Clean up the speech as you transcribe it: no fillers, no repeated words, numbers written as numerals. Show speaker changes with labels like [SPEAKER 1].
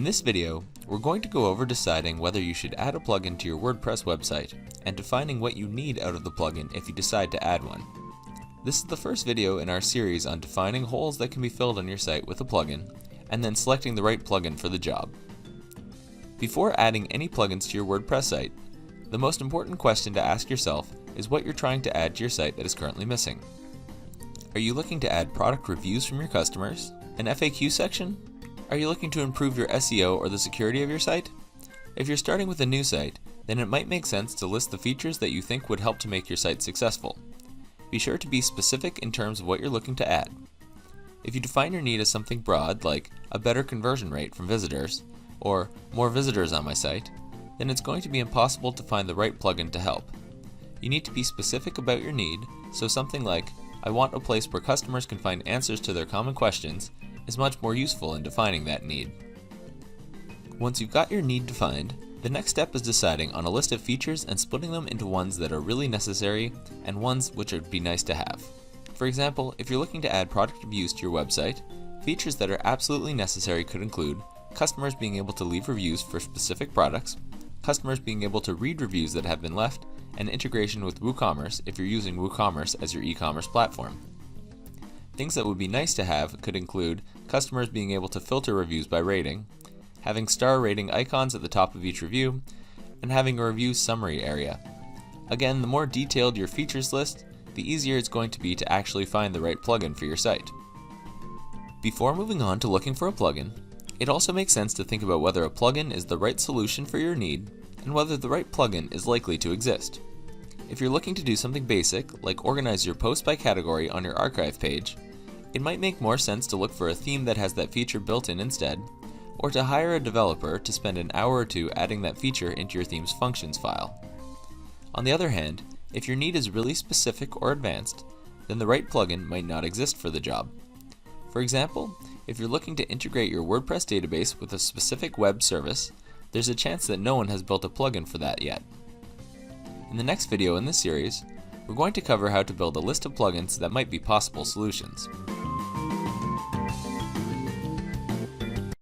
[SPEAKER 1] this video, we're going to go over deciding whether you should add a plugin to your WordPress website and defining what you need out of the plugin if you decide to add one. This is the first video in our series on defining holes that can be filled on your site with a plugin and then selecting the right plugin for the job. Before adding any plugins to your WordPress site, the most important question to ask yourself is what you're trying to add to your site that is currently missing. Are you looking to add product reviews from your customers? An FAQ section? Are you looking to improve your SEO or the security of your site? If you're starting with a new site, then it might make sense to list the features that you think would help to make your site successful. Be sure to be specific in terms of what you're looking to add. If you define your need as something broad, like a better conversion rate from visitors, or more visitors on my site, then it's going to be impossible to find the right plugin to help. You need to be specific about your need, so something like, I want a place where customers can find answers to their common questions, is much more useful in defining that need. Once you've got your need defined, the next step is deciding on a list of features and splitting them into ones that are really necessary and ones which would be nice to have. For example, if you're looking to add product reviews to your website, features that are absolutely necessary could include customers being able to leave reviews for specific products, customers being able to read reviews that have been left, and integration with WooCommerce if you're using WooCommerce as your e-commerce platform. Things that would be nice to have could include customers being able to filter reviews by rating, having star rating icons at the top of each review, and having a review summary area. Again, the more detailed your features list, the easier it's going to be to actually find the right plugin for your site. Before moving on to looking for a plugin, it also makes sense to think about whether a plugin is the right solution for your need and whether the right plugin is likely to exist. If you're looking to do something basic, like organize your posts by category on your archive page, it might make more sense to look for a theme that has that feature built in instead, or to hire a developer to spend an hour or two adding that feature into your theme's functions file. On the other hand, if your need is really specific or advanced, then the right plugin might not exist for the job. For example, if you're looking to integrate your WordPress database with a specific web service, there's a chance that no one has built a plugin for that yet. In the next video in this series, we're going to cover how to build a list of plugins that might be possible solutions.